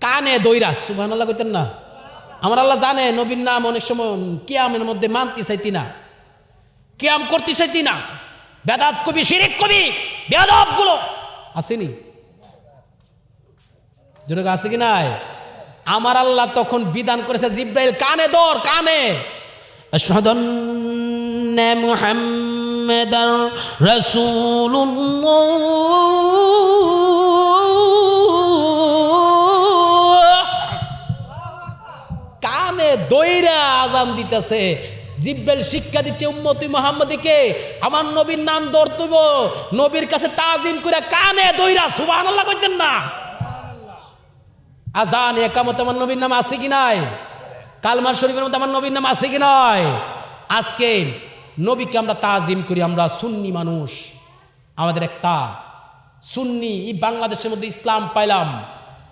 কানে দইরা, সুবহানাল্লাহ কইতেন না? আমার আল্লাহ জানে নবীর নাম অনেক সময় কিয়ামের মধ্যে মানতে চাইতি না, কিয়াম করতে চাইতি না, বেদাত কবি, শিরিক কবি, বেয়াদব গুলো আসেনি, যেটা আছে কি নাই? আমার আল্লাহ তখন বিধান করেছে, জিব্রাইল কানে ধর, কানে, আশহাদু আন্না মুহাম্মাদার রাসূলুল্লাহ, কানে দইরা আজান দিতেছে। জিব্রাইল শিক্ষা দিচ্ছে উম্মতি মুহাম্মাদীকে, আমার নবীর নাম ধরতেইব, নবীর কাছে তাজিম করে কানে দইরা, সুবহানাল্লাহ কইতেন না? আজান একামতে আমার নবীর নাম আছে কি নাই? কালমার শরীফের মধ্যে আমার নবীর নাম আছে কি নয়? আজকে নবীকে আমরা তাজিম করি, আমরা সুন্নি মানুষ, আমাদের একটা সুন্নি, এই বাংলাদেশের মধ্যে ইসলাম পাইলাম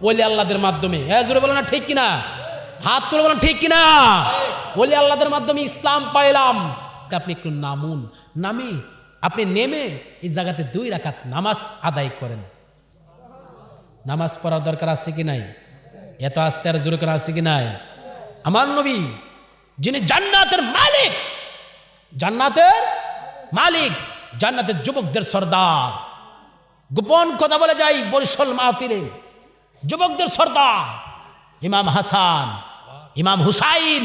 ওলি আল্লাহদের মাধ্যমে। হ্যাঁ, জোরে বলো না ঠিক কিনা? হাত তুলে বলেন ঠিক কিনা? ওলি আল্লাহদের মাধ্যমে ইসলাম পাইলাম। আপনি একটু নামুন, নামে আপনি নেমে এই জায়গাতে 2 রাকাত নামাজ আদায় করেন। নামাজ পড়ার দরকার আছে কি নাই? এত আস্তে আর জোরে করে আছে কি নাই? আমার নবী যিনি জান্নাতের মালিক, জান্নাতের মালিক, জান্নাতের যুবকদের সর্দার, গোপন কথা বলে যাই বরিশাল মাহফিলে, যুবকদের সর্দার ইমাম হাসান, ইমাম হুসাইন,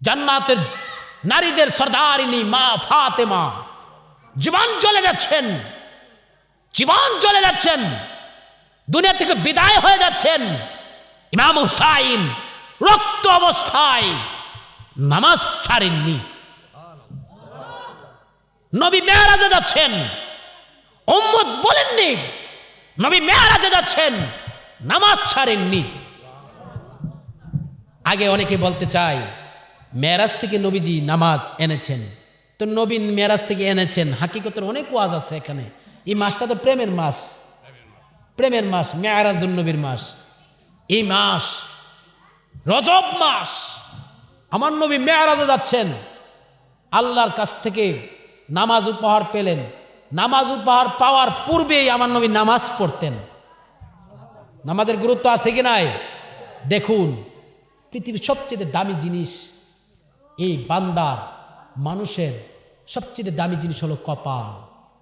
জান্নাতের নারীদের সর্দারিনী মা ফাতেমা জীবন চলে যাচ্ছেন, জীবন চলে যাচ্ছেন, দুনিয়া থেকে বিদায় হয়ে যাচ্ছেন। ইমাম হুসাইন রক্ত অবস্থায় নামাজ ছাড়েননি। নবী মেরাজে যাচ্ছেন, উম্মত বলেননি, নবী মেরাজে যাচ্ছেন, নামাজ ছাড়েননি। আগে অনেকে বলতে চায় মেরাজ থেকে নবীজি নামাজ এনেছেন, তো নবী মেরাজ থেকে এনেছেন, হাকিকতের অনেক ওয়াজ আছে এখানে। এই মাসটা তো প্রেমের মাস, প্রেমের মাস, মেরাজুন নবীর মাস। এই মাস রজব মাস, আমার নবী মেরাজে যাচ্ছেন, আল্লাহর কাছ থেকে নামাজ উপহার পেলেন। নামাজ উপহার পাওয়ার পূর্বেই আমার নবী নামাজ পড়তেন। নামাজের গুরুত্ব আছে কি নাই? দেখুন, পৃথিবীর সবচেয়ে দামি জিনিস, এই বান্দার মানুষের সবচেয়ে দামি জিনিস হলো কপাল।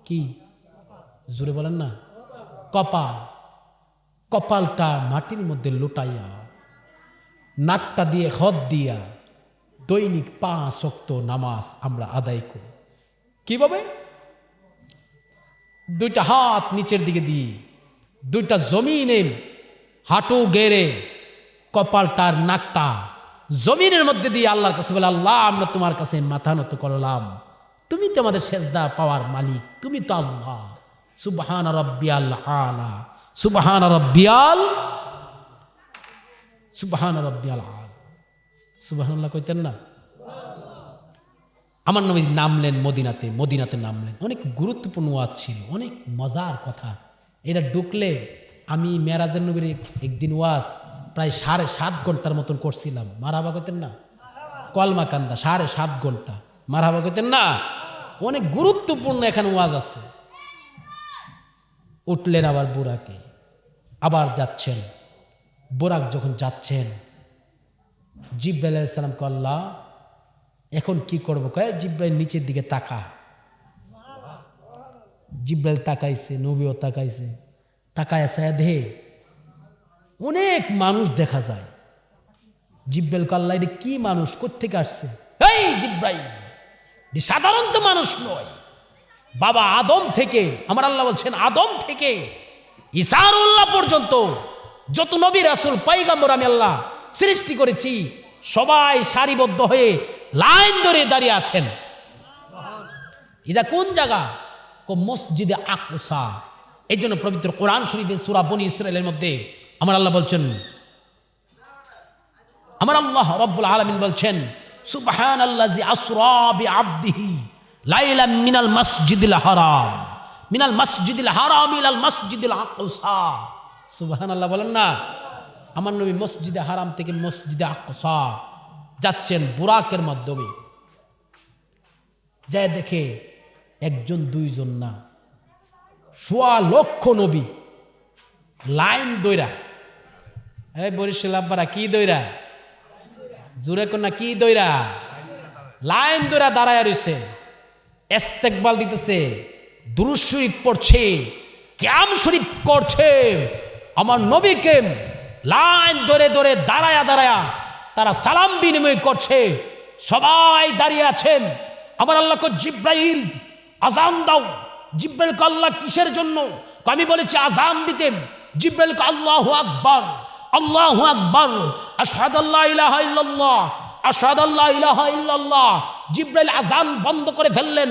কি জোরে বলেন না? কপাল। কপালটা মাটির মধ্যে লুটাইয়া, নাকটা দিয়ে হদ দিয়া দৈনিক 5 ওয়াক্ত নামাজ আমরা আদায় করি। কিভাবে? 2টা হাত নিচের দিকে দিয়ে, 2টা জমিনে হাঁটু গেড়ে, কপালটার নাকটা জমিনের মধ্যে দিয়ে আল্লাহর কাছে বলে, আল্লাহ আমরা তোমার কাছে মাথা নত করলাম, তুমি তো আমাদের সেজদা পাওয়ার মালিক, তুমি তো আল্লাহ। সুবহান রাব্বিয়াল আলা, সুবহান রাব্বিয়াল, সুবহান রাব্বিয়াল আলা, সুবহানাল্লাহ কইতেন না? আমার নবী নামলেন মদিনাতে, মদিনাতে নামলেন। অনেক গুরুত্বপূর্ণ ওয়াজ ছিল, অনেক মজার কথা। এটা ঢুকলে আমি মেরাজের নবীর একদিন ওয়াজ প্রায় 7.5 ঘন্টার মতন করছিলাম। মারহাবা কইতেন না? কলমা কান্দা 7.5 ঘন্টা, মারহাবা কইতেন না? অনেক গুরুত্বপূর্ণ এখানে ওয়াজ আছে। উঠলেন আবার বুরাকে, আবার যাচ্ছেন। বুরাক যখন যাচ্ছেন, জিব্রাইল আলাইহিস সালাম কে আল্লাহ এখন কি করবো? কয় জিব্রাইল নিচের দিকে তাকা। জিব্রাইল তাকাইছে, নবীও তাকাইছে, তাকায় আছে দেহে অনেক মানুষ দেখা যায়। জিব্রাইল কে আল্লাহ এটা কি মানুষ, কোত্থেকে আসছে? এই জিব্রাইল, সাধারণত মানুষ নয়, বাবা আদম থেকে, আমার আল্লাহ বলছেন আদম থেকে ঈসাউল্লাহ পর্যন্ত যত নবী রাসূল পয়গম্বর আমি আল্লাহ সৃষ্টি করেছি, সবাই সারিবদ্ধ হয়ে লাইন ধরে দাঁড়িয়ে আছেন। এটা কোন জায়গা? মসজিদে আকসা। এই জন্য পবিত্র কোরআন শরীফে সূরা বনী ইসরাঈলের মধ্যে আমার আল্লাহ বলছেন, আমার আল্লাহ রব্বুল আলামিন বলছেন, সুবহানাল্লাযী আসরা বিআবদিহি লাইলাম মিনাল মাসজিদিল হারাম, মিনাল মাসজিদিল হারাম ইলাল মাসজিদিল আকসা। সুবহানাল্লাহ বলেন না? আমার নবী মসজিদে হারাম থেকে মসজিদে আকসা যাচ্ছেন বুরাকের মাধ্যমে। যায় দেখে 1-2 না, 1,00,000 নবী লাইন দইরা এই বরিশাল আব্বারা কি দইরা, জুরে কন্যা কি দইরা, লাইন দইরা দাঁড়ায় রয়েছে, ইস্তেকবাল দিতেছে, দুরূদ শরীফ পড়ছে, কিয়াম শরীফ করছে। আমার নবীকে লাইন ধরে ধরে দাঁড়ায়া দাঁড়ায়া তারা সালাম বিনিময় করছে। সবাই দাঁড়িয়ে আছেন। আমার আল্লাহকে জিব্রাইল আজান দাও। জিব্রাইলকে আল্লাহ কিসের জন্য? আমি বলেছি আজান দিতে। জিব্রাইলকে আল্লাহু আকবার, আল্লাহু আকবার, আশহাদু আল্লা ইলাহা ইল্লাল্লাহ, আশহাদু আল্লা ইলাহা ইল্লাল্লাহ। জিব্রাইল আজান বন্ধ করে ফেললেন,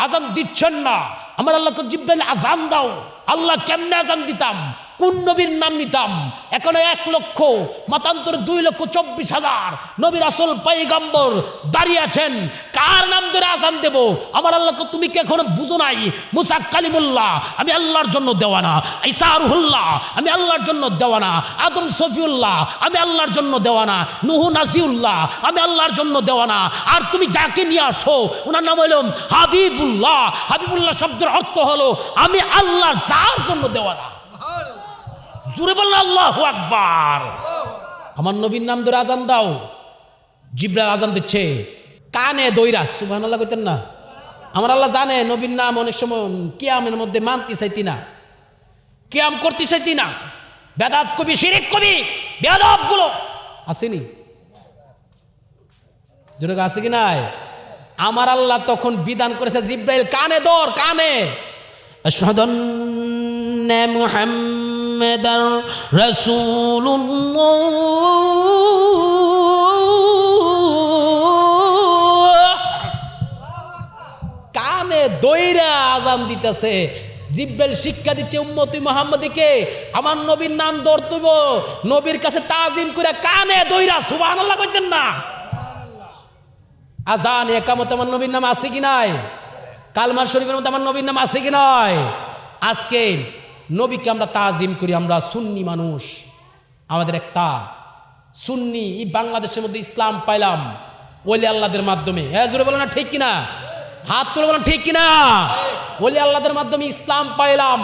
আজান দিচ্ছেন না। আমার আল্লাহকে জিব্রাইল আজান দাও। আল্লাহ কেমনে আজান দিতাম, কোন নবীর নাম নিতাম? এখন 1 লক্ষ মতান্তর 2,24,000 নবীর আসল পয়গম্বর দাঁড়িয়ে আছেন। কার নাম ধরে আজান দেব? আমার আল্লাহকে তুমি কি এখনো বুঝো নাই? মুসা কালিমুল্লাহ আমি আল্লাহর জন্য দেওয়ানা, ঈসা রুহুল্লাহ আমি আল্লাহর জন্য দেওয়ানা, আদম সফিউল্লাহ আমি আল্লাহর জন্য দেওয়ানা, নূহ নাজিউল্লাহ আমি আল্লাহর জন্য দেওয়ানা। আর তুমি যাকে নিয়ে আসো ওনার নাম হইল হাবিবুল্লাহ। হাবিবুল্লাহ শব্দের অর্থ হলো আমি আল্লাহর যার জন্য দেওয়ানা। জোরে বললেন আল্লাহু আকবার। আমার নবীর নাম ধরে আজান দাও। জিব্রাইল আজান দিচ্ছে, কানে দইরা সুবহানাল্লাহ কইতেন না? আমার আল্লাহ জানে নবীর নাম অনেক সময় কিয়ামের মধ্যে মানতে চাইতি না, কিয়াম করতে চাইতি না। বেদাত কবি, শিরিক কবি, বেয়াদব গুলো আসেনি, জোরে আছে কি নাই? আমার আল্লাহ তখন বিধান করেছে জিব্রাইল কানে ধর, কানে। আশহাদু আন্না মুহাম্মাদার রাসূলুল্লাহ। কানে দইরা আজান দিতেছে। জিব্রাইল শিক্ষা দিচ্ছে উম্মতি মুহাম্মাদীকে, আমার নবীর নাম ধরতেব, নবীর কাছে তাজিম করে কানে দইরা সুবহানাল্লাহ কইতেন না? আজান একামত আমার নবীর নাম আছে কি নাই? কালমার শরীফের মধ্যে আমার নবীর নাম আছে কি নয়? আজকে নবীকে আমরা তাজিম করি। আমরা সুন্নি মানুষ, আমাদের একটা সুন্নি। এই বাংলাদেশের মধ্যে ইসলাম পাইলাম ওলি আল্লাহদের মাধ্যমে। হ্যাঁ জোরে বলো না ঠিক কিনা? হাত তুলে বলো ঠিক কিনা? ওলি আল্লাহদের মাধ্যমে ইসলাম পাইলাম।